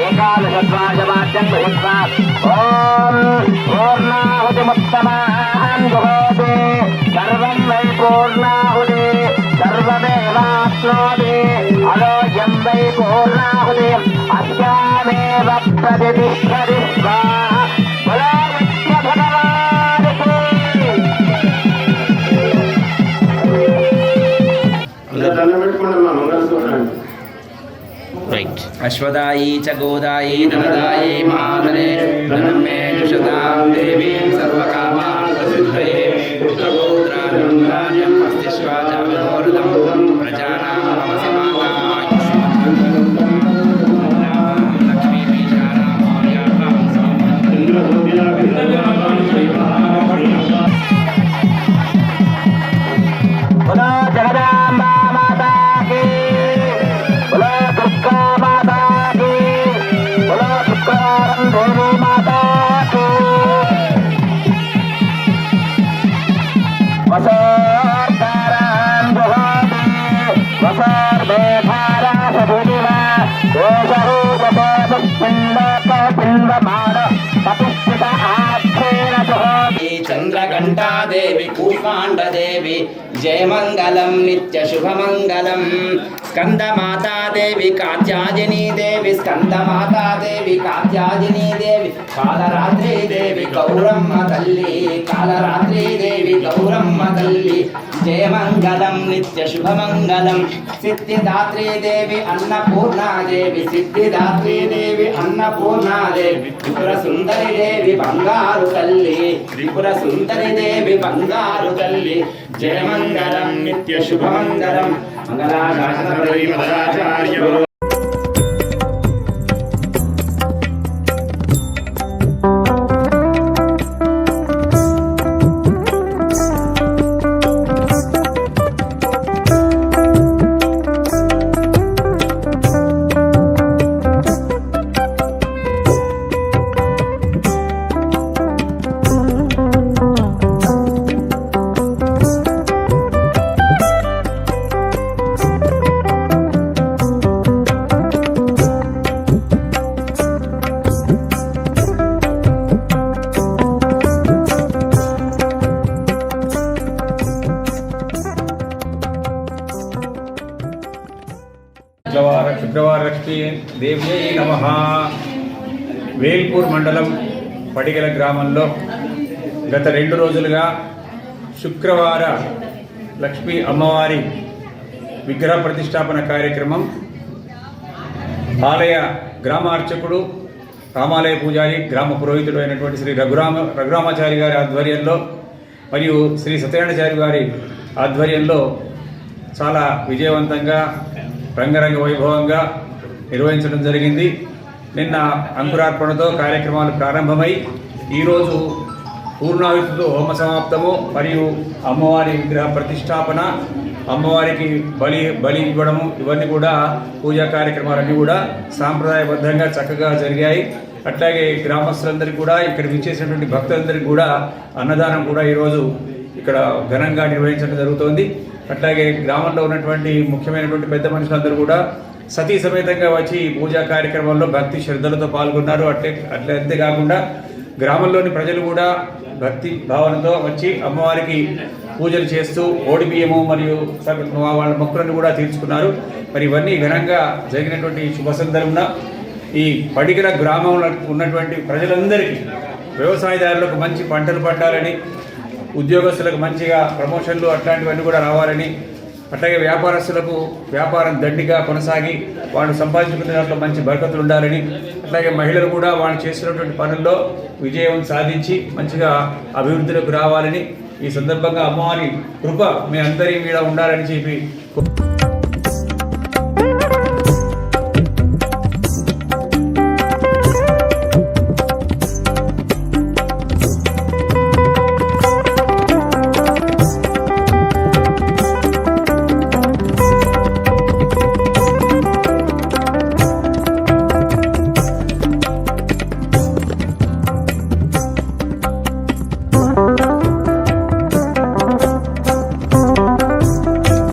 एकादशद्वादशवाद्यं गृहीत्वा ॐ पूर्णाहुतिमुत्तमाहं जुहोति सर्वं वै पूर्णाहुति सर्वमेवाप्नोति अलोह्यं वै पूर्णाहुति अस्यामेव प्रतिष्ठति स्वाहा बोलो विष्णु भगवान् की अश्वदायी च गोदायी धनदायी महाधने धनं मे जुषतां देवीं सर्वकामान् प्रसिद्धये पुत्रगोत्राजं मस्तिष्वाचाविनोरदं प्रजानां नमसि माता जगदाम्बा माता की बोलो दुर्गा माता की बोलो शुक्रवारं देवी माता की वसोर्धारां जुहोति वसोर्वेधारासधुलिवा दोषरूपबोधपिण्डकपिण्डमाण प्रतिष्ठित आच्छेन जुहोति चंद्रघंटा देवी कूष्मांड देवी जयमंगलम नित्य शुभमंगलम स्कंदमाता देवी कात्यायनी देवी स्कंदमाता देवी कात्यायनी देवी कालरात्रि देवी गौरम्म तल्ली कालरात्रि देवी गौरम्म तल्ली जयमंगलम नित्य शुभमंगलम सिद्धिदात्री देवी अन्नपूर्णा देवी सिद्धिदात्री देवी अन्नपूर्णा देवी त्रिपुर सुंदरी देवी बंगारू तल्ली त्रिपुर सुंदरी देवी बंगारू तल्ली जयमंगलम नित्य शुभमंगलम मंगलाचार्य शुक्रवारलक्ष्मी देव्यै नमः। వేల్పూర్ మండలం పడిగల గ్రామంలో గత 2 రోజులుగా శుక్రవార లక్ష్మీ అమ్మవారి విగ్రహ ప్రతిష్టాపన కార్యక్రమం ఆలయ గ్రామార్చకుడు రామాలయ పూజారి గ్రామ పురోహితుడు అయినటువంటి శ్రీ రఘురామాచారి గారి ఆధ్వర్యంలో మరియు శ్రీ సత్యనారాయణాచారి గారి ఆధ్వర్యంలో చాలా విజయవంతంగా రంగరంగ వైభవంగా నిర్వహించడం జరిగింది. నిన్న అంకురార్పణతో కార్యక్రమాలు ప్రారంభమై ఈరోజు పూర్ణాహుతితో హోమ సమాప్తము మరియు అమ్మవారి విగ్రహ ప్రతిష్టాపన, అమ్మవారికి బలి ఇవ్వడము, ఇవన్నీ కూడా పూజా కార్యక్రమాలన్నీ కూడా సాంప్రదాయబద్ధంగా చక్కగా జరిగాయి. అట్లాగే గ్రామస్తులందరికీ కూడా ఇక్కడ విచ్చేసినటువంటి భక్తులందరికీ కూడా అన్నదానం కూడా ఈరోజు ఇక్కడ ఘనంగా నిర్వహించడం జరుగుతోంది. అట్లాగే గ్రామంలో ఉన్నటువంటి ముఖ్యమైనటువంటి పెద్ద మనుషులందరూ కూడా సతీ సమేతంగా వచ్చి పూజా కార్యక్రమంలో భక్తి శ్రద్ధలతో పాల్గొన్నారు. అంతేకాకుండా గ్రామంలోని ప్రజలు కూడా భక్తి భావనతో వచ్చి అమ్మవారికి పూజలు చేస్తూ ఓడి బియ్యము మరియు వాళ్ళ మొక్కులను కూడా తీర్చుకున్నారు. మరి ఇవన్నీ ఘనంగా జరిగినటువంటి శుభ సందర్భంన ఈ పడిగల గ్రామంలో ఉన్నటువంటి ప్రజలందరికీ, వ్యవసాయదారులకు మంచి పంటలు పండాలని, ఉద్యోగస్తులకు మంచిగా ప్రమోషన్లు అట్లాంటివన్నీ కూడా రావాలని, అట్లాగే వ్యాపారస్తులకు వ్యాపారం దండిగా కొనసాగి వాళ్ళు సంపాదించుకునే దాంట్లో మంచి బరకతులు ఉండాలని, అట్లాగే మహిళలు కూడా వాళ్ళు చేస్తున్నటువంటి పనుల్లో విజయం సాధించి మంచిగా అభివృద్ధిలోకి రావాలని, ఈ సందర్భంగా అమ్మవారి కృప మీ అందరి మీద ఉండాలని చెప్పి